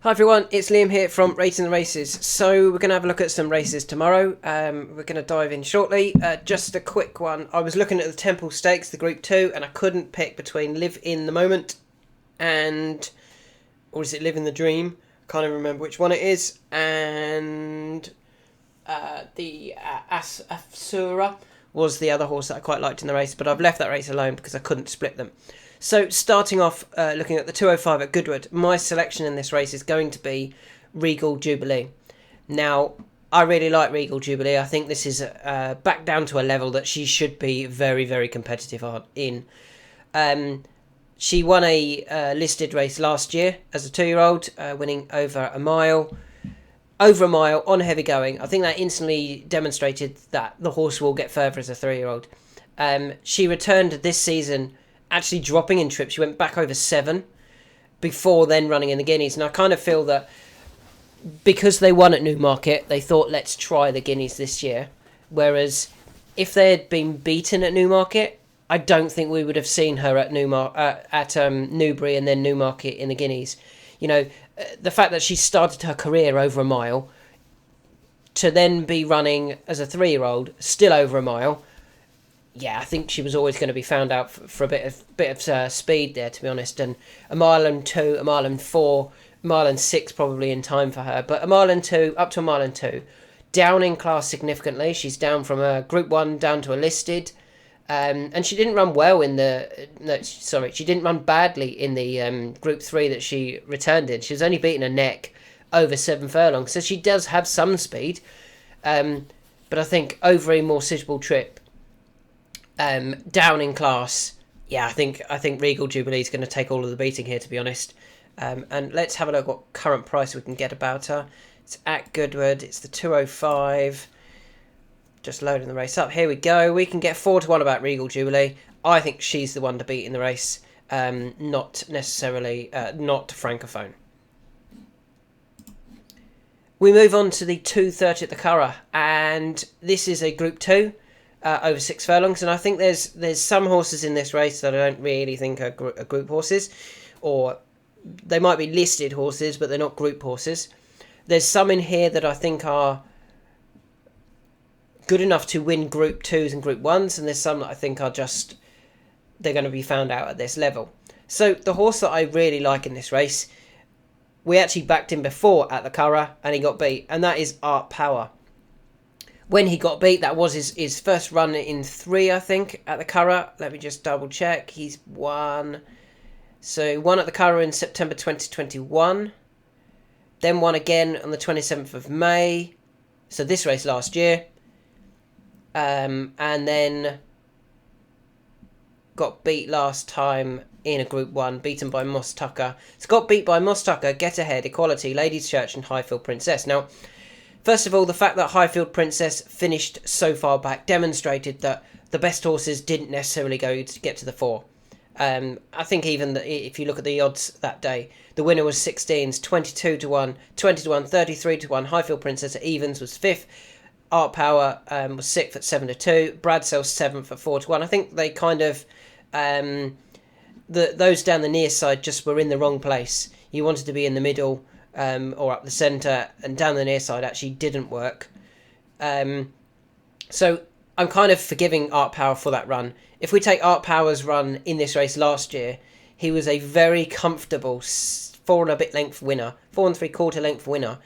Hi everyone, it's Liam here from Rating the Races. So we're going to have a look at some races tomorrow. We're going to dive in shortly. Just a quick one. I was looking at the Temple Stakes, the Group 2, and I couldn't pick between Live in the Moment and... or is it Live in the Dream? I can't even remember which one it is. And the Asura was the other horse that I quite liked in the race, but I've left that race alone because I couldn't split them. So, starting off looking at the 205 at Goodwood, my selection in this race is going to be Regal Jubilee. Now, I really like Regal Jubilee. I think this is back down to a level that she should be very, very competitive in. She won a listed race last year as a 2-year-old, winning over a mile on heavy going. I think that instantly demonstrated that the horse will get further as a 3-year-old. She returned this season actually dropping in trips. She went back over 7 before then running in the Guineas. And I kind of feel that because they won at Newmarket, they thought, let's try the Guineas this year. Whereas if they had been beaten at Newmarket, I don't think we would have seen her at Newbury and then Newmarket in the Guineas. You know, the fact that she started her career over a mile to then be running as a 3-year-old still over a mile. Yeah, I think she was always going to be found out for a bit of speed there, to be honest. And a mile and 2, a mile and 4, a mile and 6 probably in time for her. But a mile and 2, up to a mile and 2, down in class significantly. She's down from a Group 1 down to a listed. And she didn't run well in the... No, sorry, she didn't run badly in the Group 3 that she returned in. She was only beaten a neck over 7 furlongs. So she does have some speed. But I think over a more suitable trip, down in class, yeah, I think Regal Jubilee is going to take all of the beating here, to be honest. And let's have a look what current price we can get about her. It's at Goodwood. It's the 205. Just loading the race up. Here we go. We can get 4-1 about Regal Jubilee. I think she's the one to beat in the race, not necessarily not Francophone. We move on to the 230 at the Curragh, and this is a Group 2. Over 6 furlongs, and I think there's some horses in this race that I don't really think are group horses, or they might be listed horses, but they're not group horses. There's some in here that I think are good enough to win Group 2s and Group 1s, and there's some that I think are just, they're going to be found out at this level. So the horse that I really like in this race, we actually backed him before at the Curragh, and he got beat, and that is Art Power. When he got beat, that was his first run in 3, I think, at the Curragh. Let me just double check. He's won. So he won at the Curragh in September 2021. Then won again on the 27th of May. So this race last year. And then got beat last time in a Group 1, beaten by Moss Tucker. It's got beat by Moss Tucker, Get Ahead, Equality, Ladies Church and Highfield Princess. Now, first of all, the fact that Highfield Princess finished so far back demonstrated that the best horses didn't necessarily go to get to the 4. I think even if you look at the odds that day, the winner was 16s, 22-1, 20-1, 33-1. Highfield Princess at evens was 5th. Art Power was 6th at 7-2. Bradsell 7th at 4-1. I think they kind of... those down the near side just were in the wrong place. You wanted to be in the middle... or up the centre, and down the near side actually didn't work. So I'm kind of forgiving Art Power for that run. If we take Art Power's run in this race last year, he was a very comfortable 4 and a bit length winner, 4 3/4 length winner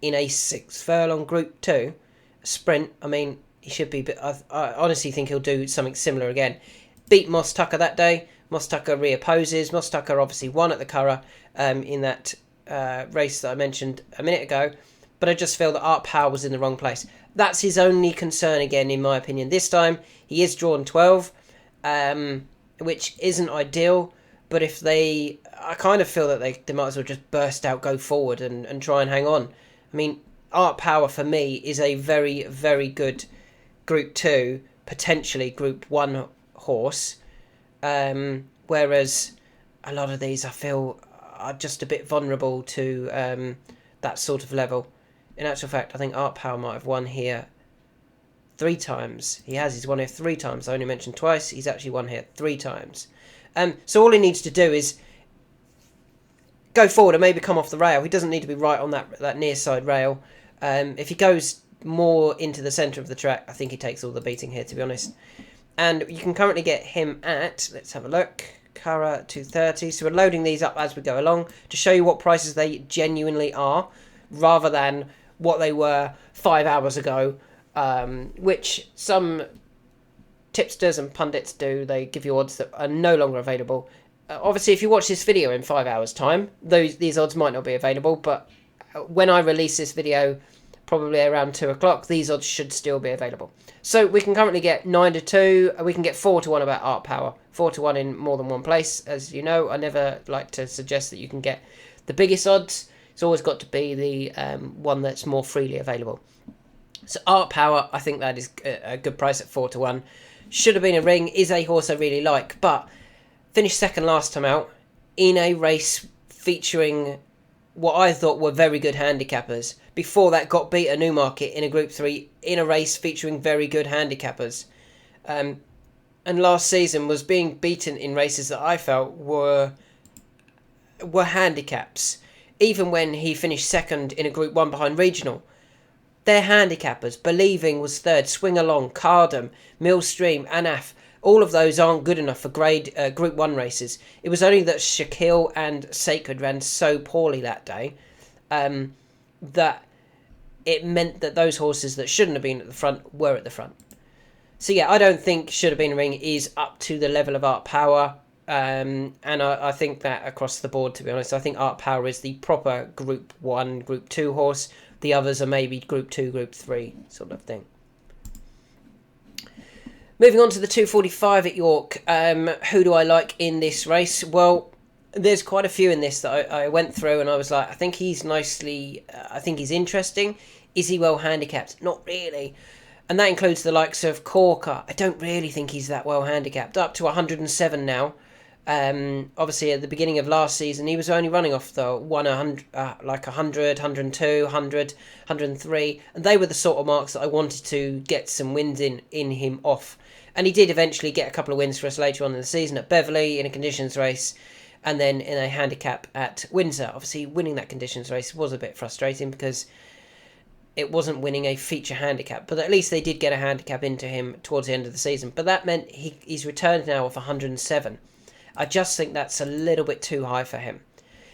in a 6 furlong Group 2 sprint. I mean, he should be, but I honestly think he'll do something similar again. Beat Moss Tucker that day. Moss Tucker reopposes. Moss Tucker obviously won at the Curragh in that race that I mentioned a minute ago, but I just feel that Art Power was in the wrong place. That's his only concern again, in my opinion. This time he is drawn 12, which isn't ideal, but if I kind of feel that they might as well just burst out, go forward and try and hang on. I mean, Art Power for me is a very, very good Group 2, potentially Group 1 horse, whereas a lot of these I feel are just a bit vulnerable to that sort of level. In actual fact, I think Art Power might have won here 3 times. He's won here 3 times. I only mentioned twice. He's actually won here 3 times. So all he needs to do is go forward and maybe come off the rail. He doesn't need to be right on that near side rail. If he goes more into the centre of the track, I think he takes all the beating here, to be honest. And you can currently get him at, let's have a look, Curragh 230. So we're loading these up as we go along to show you what prices they genuinely are, rather than what they were 5 hours ago, which some tipsters and pundits do. They give you odds that are no longer available. Obviously, if you watch this video in 5 hours' time, these odds might not be available, but when I release this video, probably around 2 o'clock, these odds should still be available. So we can currently get 9-2, we can get 4-1 about Art Power, 4-1 in more than one place. As you know, I never like to suggest that you can get the biggest odds. It's always got to be the one that's more freely available. So Art Power, I think that is a good price at 4-1. Should have been a ring, is a horse I really like, but finished second last time out in a race featuring what I thought were very good handicappers. Before that, got beat at Newmarket in a Group 3 in a race featuring very good handicappers. And last season was being beaten in races that I felt were handicaps. Even when he finished second in a Group 1 behind Regional. They're handicappers. Believing was third, Swing Along, Cardham, Millstream, Anaf. All of those aren't good enough for Group 1 races. It was only that Shaquille and Sacred ran so poorly that day that it meant that those horses that shouldn't have been at the front were at the front. So yeah, I don't think Should Have Been a Ring is up to the level of Art Power. And I think that across the board, to be honest. I think Art Power is the proper Group 1, Group 2 horse. The others are maybe Group 2, Group 3 sort of thing. Moving on to the 245 at York. Who do I like in this race? Well, there's quite a few in this that I went through and I was like, I think he's interesting. Is he well handicapped? Not really. And that includes the likes of Corker. I don't really think he's that well handicapped. Up to 107 now. Obviously, at the beginning of last season, he was only running off the 100, 102, 100, 103. And they were the sort of marks that I wanted to get some wins in him off. And he did eventually get a couple of wins for us later on in the season at Beverley in a conditions race. And then in a handicap at Windsor. Obviously, winning that conditions race was a bit frustrating because it wasn't winning a feature handicap. But at least they did get a handicap into him towards the end of the season. But that meant he's returned now off 107. I just think that's a little bit too high for him.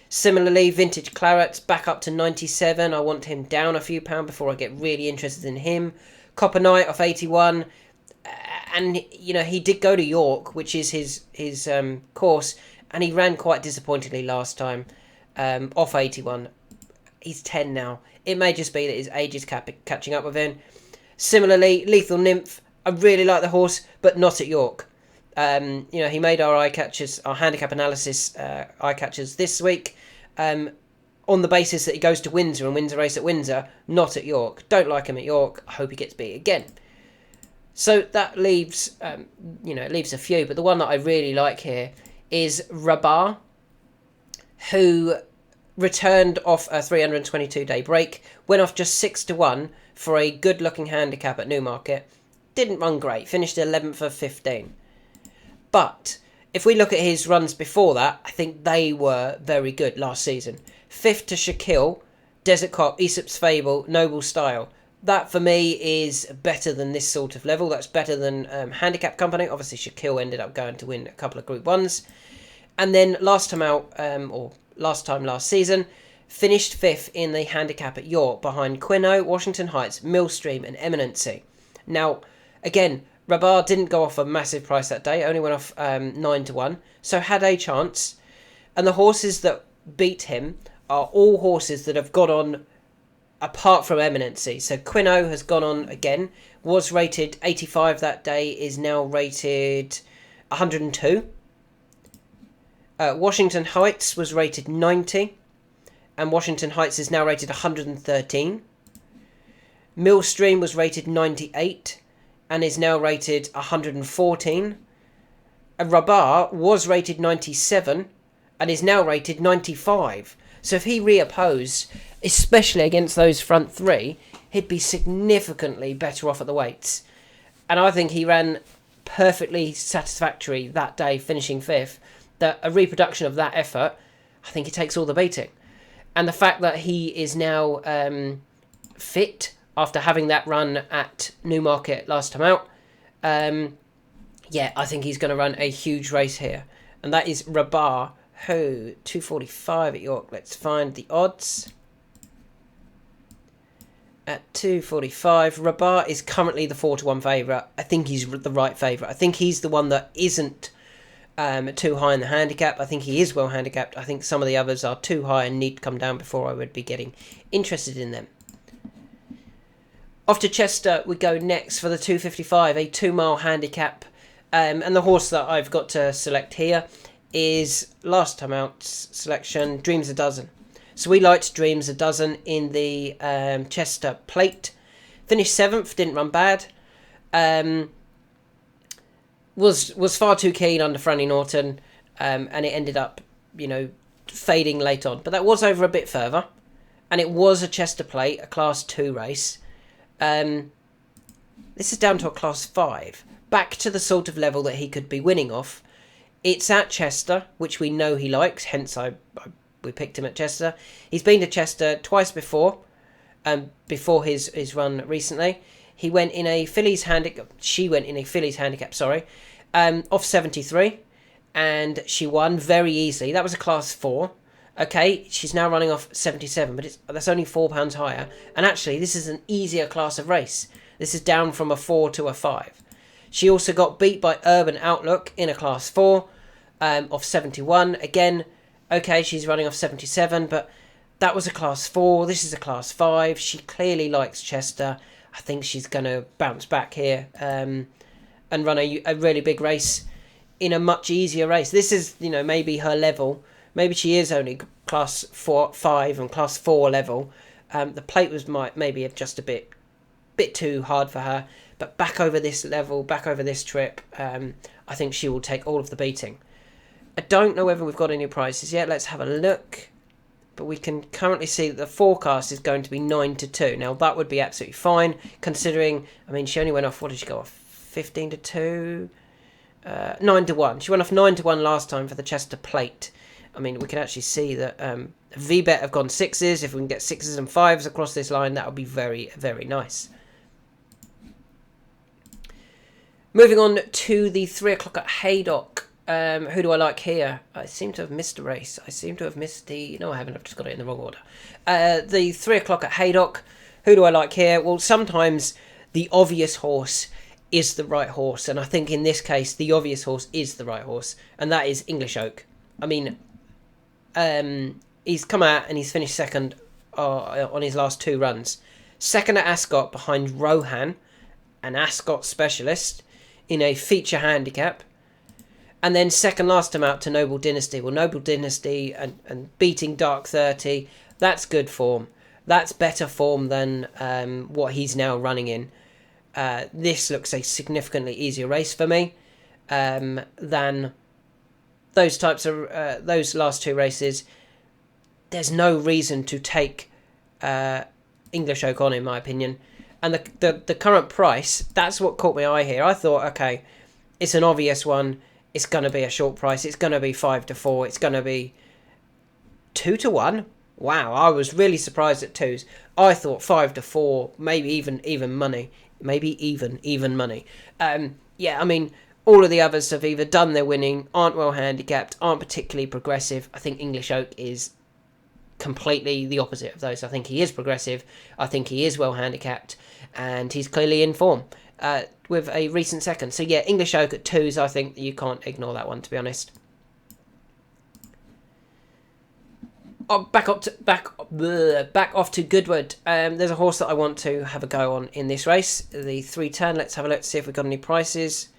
Similarly, Vintage Claret's back up to 97. I want him down a few pounds before I get really interested in him. Copper Knight off 81. And, you know, he did go to York, which is his course. And he ran quite disappointingly last time, off 81. He's 10 now. It may just be that his age is catching up with him. Similarly, Lethal Nymph. I really like the horse, but not at York. You know, he made our eye catchers, our handicap analysis eye catchers this week on the basis that he goes to Windsor and wins a race at Windsor, not at York. Don't like him at York. I hope he gets beat again. So that leaves, you know, it leaves a few. But the one that I really like here is Rabar, who returned off a 322-day break, went off just 6-1 for a good-looking handicap at Newmarket. Didn't run great, finished 11th of 15. But if we look at his runs before that, I think they were very good last season. 5th to Shaquille, Desert Cop, Aesop's Fable, Noble Style. That for me is better than this sort of level. That's better than Handicap Company. Obviously, Shaquille ended up going to win a couple of Group 1s. And then last season, finished 5th in the handicap at York behind Quino, Washington Heights, Millstream and Eminency. Now, again, Rabar didn't go off a massive price that day, only went off 9-1, so had a chance. And the horses that beat him are all horses that have got on apart from Eminency. So Quino has gone on again, was rated 85 that day, is now rated 102. Washington Heights was rated 90, and Washington Heights is now rated 113. Millstream was rated 98, and is now rated 114. Rabar was rated 97, and is now rated 95. So if he reopposed, especially against those front three, he'd be significantly better off at the weights. And I think he ran perfectly satisfactory that day, finishing 5th. That a reproduction of that effort, I think he takes all the beating. And the fact that he is now fit after having that run at Newmarket last time out, yeah, I think he's going to run a huge race here. And that is Rabar, who 245 at York. Let's find the odds. At 245, Rabar is currently the 4-1 favourite. I think he's the right favourite. I think he's the one that isn't too high in the handicap. I think he is well handicapped. I think some of the others are too high and need to come down before I would be getting interested in them. Off to Chester we go next for the 255, a 2-mile handicap. And the horse that I've got to select here is last time out's selection, Dreams a Dozen. So we liked Dreams a Dozen in the Chester Plate. Finished 7th, didn't run bad. Was far too keen under Franny Norton, and it ended up, fading late on. But that was over a bit further, and it was a Chester Plate, a Class 2 race. This is down to a Class 5, back to the sort of level that he could be winning off. It's at Chester, which we know he likes, hence we picked him at Chester. He's been to Chester twice before his run recently. He went in a Fillies handicap. She went in a Fillies handicap, off 73, and she won very easily. That was a Class 4. Okay, she's now running off 77, but that's only £4 higher. And actually, this is an easier class of race. This is down from a 4 to a 5. She also got beat by Urban Outlook in a Class 4, off 71. Again, okay, she's running off 77, but that was a Class 4. This is a Class 5. She clearly likes Chester. I think she's going to bounce back here and run a really big race in a much easier race. This is, maybe her level. Maybe she is only Class 5 and Class 4 level. The plate was maybe just a bit too hard for her. But back over this level, back over this trip, I think she will take all of the beating. I don't know whether we've got any prices yet. Let's have a look. But we can currently see that the forecast is going to be 9-2. Now, that would be absolutely fine, considering, she only went off, what did she go off? 15-2? 9-1. She went off 9-1 last time for the Chester Plate. We can actually see that VBet have gone 6s. If we can get 6s and 5s across this line, that would be very, very nice. Moving on to the 3 o'clock at Haydock. Who do I like here? I seem to have missed a race. I seem to have missed the... No, I haven't. I've just got it in the wrong order. The 3 o'clock at Haydock. Who do I like here? Well, sometimes the obvious horse is the right horse. And I think in this case, the obvious horse is the right horse. And that is English Oak. He's come out and he's finished second on his last 2 runs. Second at Ascot behind Rohan, an Ascot specialist, in a feature handicap. And then second last time out to Noble Dynasty. Well, Noble Dynasty and beating Dark 30, that's good form. That's better form than what he's now running in. This looks a significantly easier race for me than those types of those last 2 races. There's no reason to take English Oak on, in my opinion. And the current price, that's what caught my eye here. I thought, okay, it's an obvious one. It's going to be a short price. It's going to be 5-4. It's going to be 2-1. Wow, I was really surprised at 2s. I thought 5-4, maybe even money. Maybe even money. All of the others have either done their winning, aren't well handicapped, aren't particularly progressive. I think English Oak is completely the opposite of those. I think he is progressive. I think he is well handicapped, and he's clearly in form with a recent second. So yeah, English Oak at 2s. I think you can't ignore that one, to be honest. Back off to Goodwood. There's a horse that I want to have a go on in this race. The 3 turn. Let's have a look to see if we've got any prices.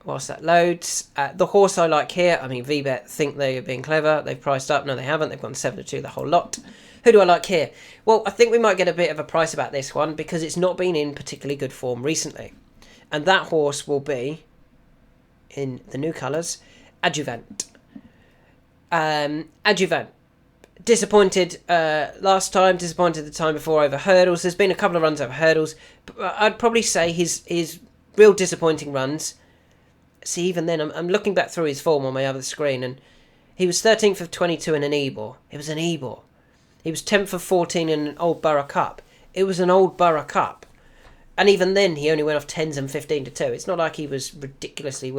Whilst that loads. The horse I like here, VBet think they're being clever. They've priced up. No, they haven't. They've gone 7-2 the whole lot. Who do I like here? Well, I think we might get a bit of a price about this one because it's not been in particularly good form recently. And that horse will be, in the new colours, Adjuvant. Adjuvant. Disappointed last time, disappointed the time before over hurdles. There's been a couple of runs over hurdles. But I'd probably say his real disappointing runs. See, even then, I'm looking back through his form on my other screen, and He was 13th of 22 in an Ebor. It was an Ebor. He was 10th of 14 in an Old Borough Cup. It was an Old Borough Cup. And even then, he only went off 10s and 15 to 2. It's not like he was ridiculously... he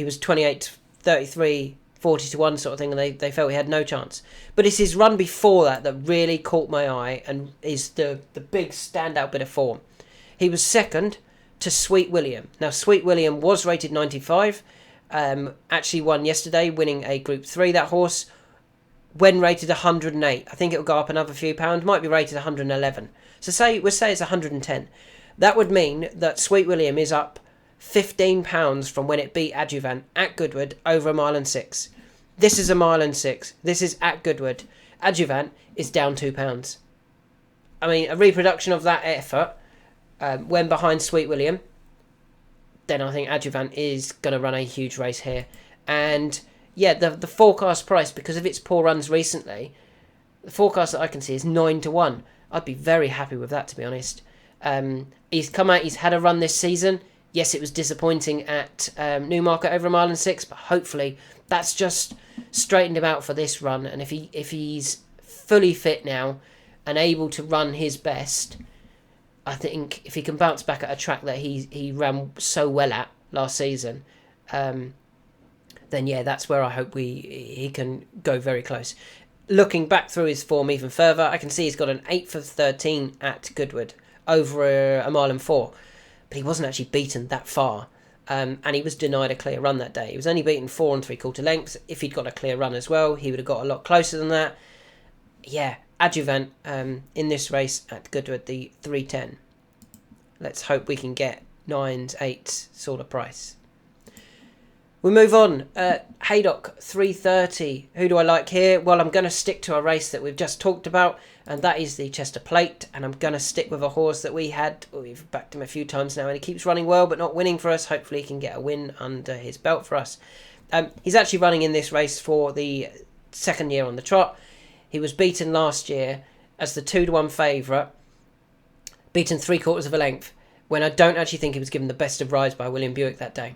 was 28, 33, 40 to 1 sort of thing, and they felt he had no chance. But it's his run before that really caught my eye and is the big standout bit of form. He was second to Sweet William. Now, Sweet William was rated 95. Actually won yesterday, winning a Group 3, that horse. When rated 108, I think it will go up another few pounds. Might be rated 111. So we'll say it's 110. That would mean that Sweet William is up £15 from when it beat Adjuvant at Goodwood over 1 mile and 6. This is 1 mile and 6. This is at Goodwood. Adjuvant is down £2. I mean, a reproduction of that effort when behind Sweet William, then I think Adjuvant is going to run a huge race here. And yeah, the forecast price, because of its poor runs recently, the forecast that I can see is 9 to 1. I'd be very happy with that, to be honest. He's come out, he's had a run this season. Yes, it was disappointing at Newmarket over 1 mile and 6, but hopefully that's just straightened him out for this run. And if he's fully fit now and able to run his best, I think if he can bounce back at a track that he ran so well at last season, then yeah, that's where I hope he can go very close. Looking back through his form even further, I can see he's got an 8th of 13 at Goodwood over 1 mile and 4. But he wasn't actually beaten that far. And he was denied a clear run that day. He was only beaten 4 3/4 lengths. If he'd got a clear run as well, he would have got a lot closer than that. Yeah, Adjuvant in this race at Goodwood, the 310. Let's hope we can get 9s, 8s sort of price. We move on. Haydock 330. Who do I like here? Well, I'm going to stick to a race that we've just talked about, and that is the Chester Plate. And I'm going to stick with a horse that we've backed him a few times now, and he keeps running well but not winning for us. Hopefully he can get a win under his belt for us. He's actually running in this race for the second year on the trot. He was beaten last year as the 2 to 1 favourite, beaten 3/4 of a length, when I don't actually think he was given the best of rides by William Buick that day.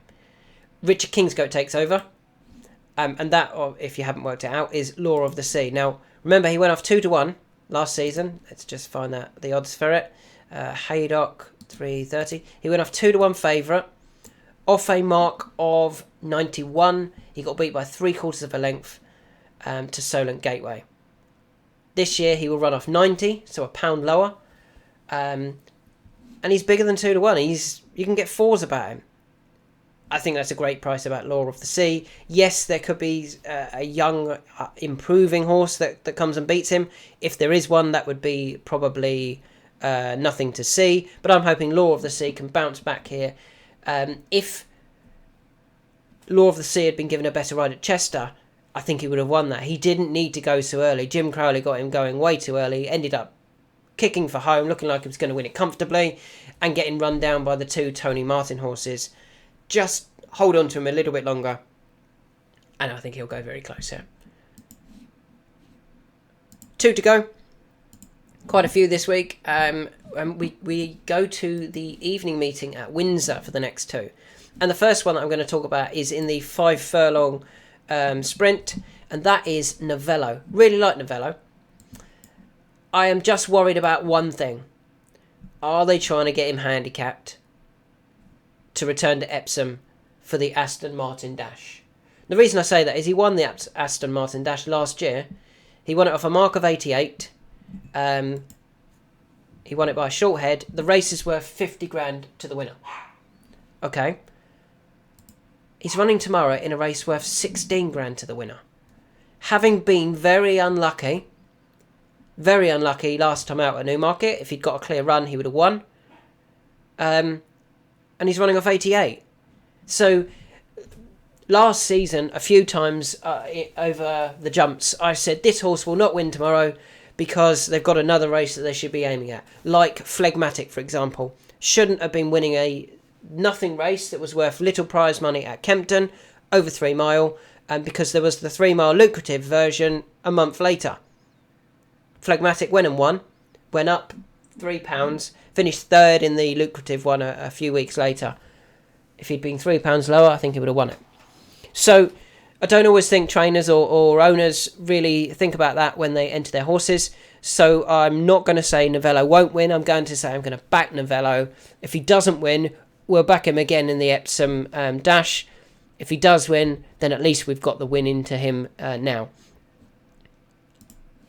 Richard Kingscote takes over, and that, if you haven't worked it out, is Law of the Sea. Now, remember, he went off 2 to 1 last season. Let's just find the odds for it. Haydock 330. He went off 2 to 1 favourite, off a mark of 91. He got beat by 3/4 of a length to Solent Gateway. This year he will run off 90, so a pound lower, and he's bigger than 2 to 1. You can get 4s about him. I think that's a great price about Law of the Sea. Yes, there could be a young, improving horse that comes and beats him. If there is one, that would be probably nothing to see. But I'm hoping Law of the Sea can bounce back here. If Law of the Sea had been given a better ride at Chester, I think he would have won that. He didn't need to go so early. Jim Crowley got him going way too early. Ended up kicking for home, looking like he was going to win it comfortably, and getting run down by the 2 Tony Martin horses. Just hold on to him a little bit longer, and I think he'll go very close here. 2 to go. Quite a few this week. And we go to the evening meeting at Windsor for the next 2. And the first one that I'm going to talk about is in the 5 furlong sprint, and that is Novello. Really like Novello. I am just worried about one thing. Are they trying to get him handicapped to return to Epsom for the Aston Martin Dash? The reason I say that is he won the Aston Martin Dash last year. He won it off a mark of 88. He won it by a short head. The race is worth 50 grand to the winner. Okay. He's running tomorrow in a race worth 16 grand to the winner. Having been very unlucky last time out at Newmarket. If he'd got a clear run, he would have won. And he's running off 88. So, last season, a few times over the jumps, I said this horse will not win tomorrow because they've got another race that they should be aiming at. Like Phlegmatic, for example. Shouldn't have been winning a nothing race that was worth little prize money at Kempton, over 3 mile, and because there was the 3 mile lucrative version a month later. Phlegmatic went and won, went up £3, finished 3rd in the lucrative one a few weeks later. If he'd been £3 lower, I think he would have won it. So I don't always think trainers or owners really think about that when they enter their horses. So I'm not going to say Novello won't win. I'm going to say I'm going to back Novello. If he doesn't win, we'll back him again in the Epsom Dash. If he does win, then at least we've got the win into him now.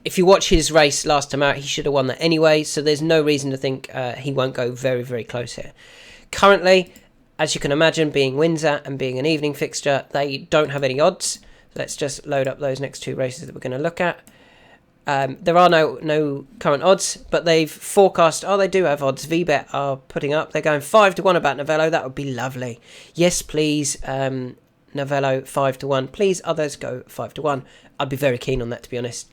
If you watch his race last time out, he should have won that anyway, so there's no reason to think he won't go very, very close here. Currently, as you can imagine, being Windsor and being an evening fixture, they don't have any odds. Let's just load up those next two races that we're going to look at. There are no current odds, but they've forecast... Oh, they do have odds. VBet are putting up. They're going 5-1 about Novello. That would be lovely. Yes, please, Novello 5-1. Please, others go 5-1. I'd be very keen on that, to be honest.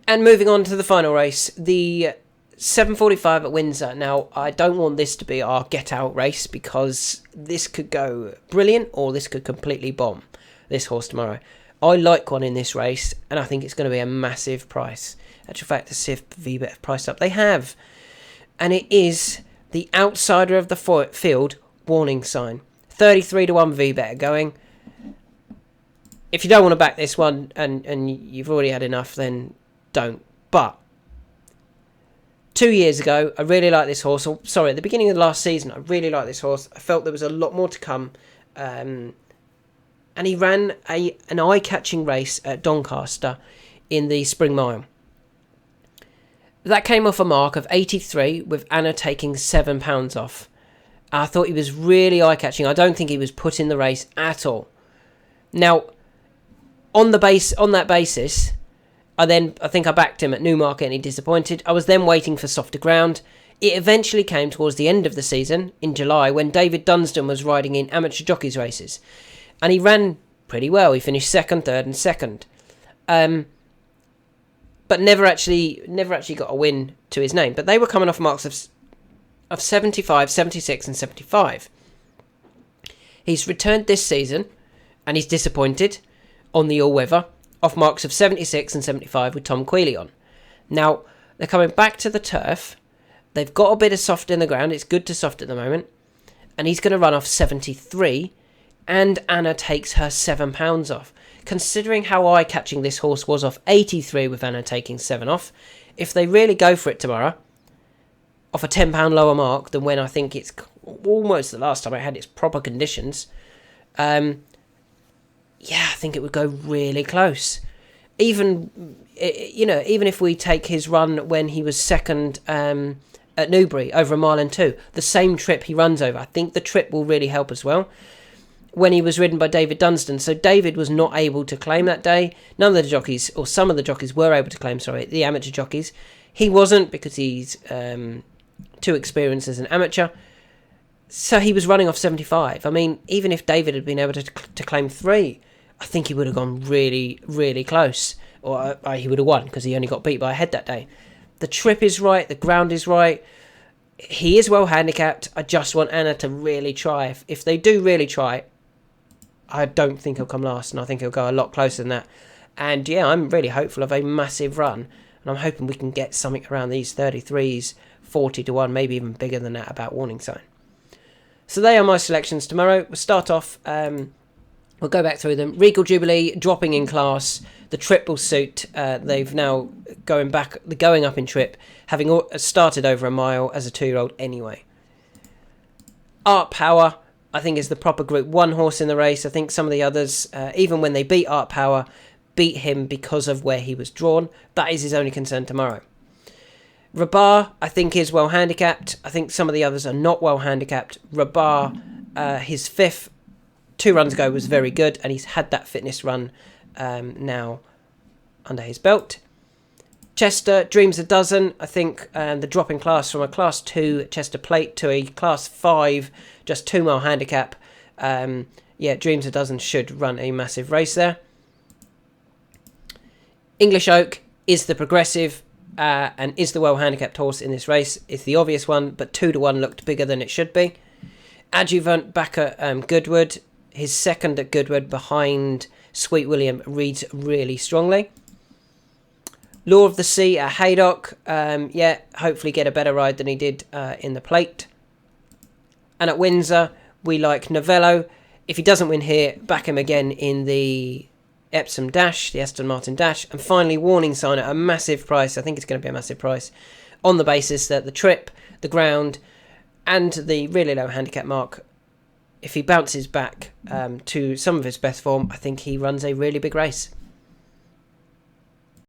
And moving on to the final race, the 7:45 at Windsor. Now, I don't want this to be our get-out race because this could go brilliant or this could completely bomb this horse tomorrow. I like one in this race, and I think it's going to be a massive price. Actual fact, to see if VBet have priced up. They have. And it is the outsider of the field, Warning Sign. 33-1 VBet are going. If you don't want to back this one, and you've already had enough, then don't. But 2 years ago, I really liked this horse. Or, sorry, at the beginning of the last season, I really liked this horse. I felt there was a lot more to come. And he ran an eye-catching race at Doncaster in the Spring Mile. That came off a mark of 83 with Anna taking £7 off. I thought he was really eye-catching. I don't think he was put in the race at all. Now, on that basis, I think I backed him at Newmarket and he disappointed. I was then waiting for softer ground. It eventually came towards the end of the season, in July, when David Dunstan was riding in amateur jockeys races. And he ran pretty well. He finished second, third and second. But never actually got a win to his name. But they were coming off marks of 75, 76 and 75. He's returned this season and he's disappointed on the all-weather off marks of 76 and 75 with Tom Queally on. Now, they're coming back to the turf. They've got a bit of soft in the ground. It's good to soft at the moment. And he's going to run off 73. And Anna takes her £7 off. Considering how eye-catching this horse was off 83 with Anna taking 7 off, if they really go for it tomorrow, off a £10 lower mark than when I think it's almost the last time I had its proper conditions, I think it would go really close. Even if we take his run when he was second at Newbury over a mile and 2, the same trip he runs over, I think the trip will really help as well. When he was ridden by David Dunstan. So David was not able to claim that day. None of the jockeys, or some of the jockeys were able to claim, the amateur jockeys. He wasn't because he's too experienced as an amateur. So he was running off 75. I mean, even if David had been able to claim 3, I think he would have gone really, really close. Or he would have won because he only got beat by a head that day. The trip is right. The ground is right. He is well handicapped. I just want Anna to really try. If they do really try, I don't think he'll come last, and I think he'll go a lot closer than that. And yeah, I'm really hopeful of a massive run, and I'm hoping we can get something around these 33s, 40-1, maybe even bigger than that about Warning Sign. So they are my selections tomorrow. We'll start off, we'll go back through them. Regal Jubilee, dropping in class. The triple suit, they've now going up in trip, having started over a mile as a 2-year-old anyway. Art Power, I think, is the proper Group 1 horse in the race. I think some of the others, even when they beat Art Power, beat him because of where he was drawn. That is his only concern tomorrow. Rabar, I think, is well handicapped. I think some of the others are not well handicapped. Rabar, his 5th 2 runs ago was very good, and he's had that fitness run now under his belt. Chester, Dreams a Dozen. I think the drop in class from a Class 2 Chester Plate to a Class 5, just 2 mile handicap. Dreams a Dozen should run a massive race there. English Oak is the progressive and is the well handicapped horse in this race. It's the obvious one, but 2-1 looked bigger than it should be. Adjuvant back at Goodwood. His second at Goodwood behind Sweet William reads really strongly. Law of the Sea at Haydock. Hopefully get a better ride than he did in the plate. And at Windsor, we like Novello. If he doesn't win here, back him again in the Epsom Dash, the Aston Martin Dash. And finally, warning sign at a massive price. I think it's going to be a massive price on the basis that the trip, the ground, and the really low handicap mark, if he bounces back to some of his best form, I think he runs a really big race.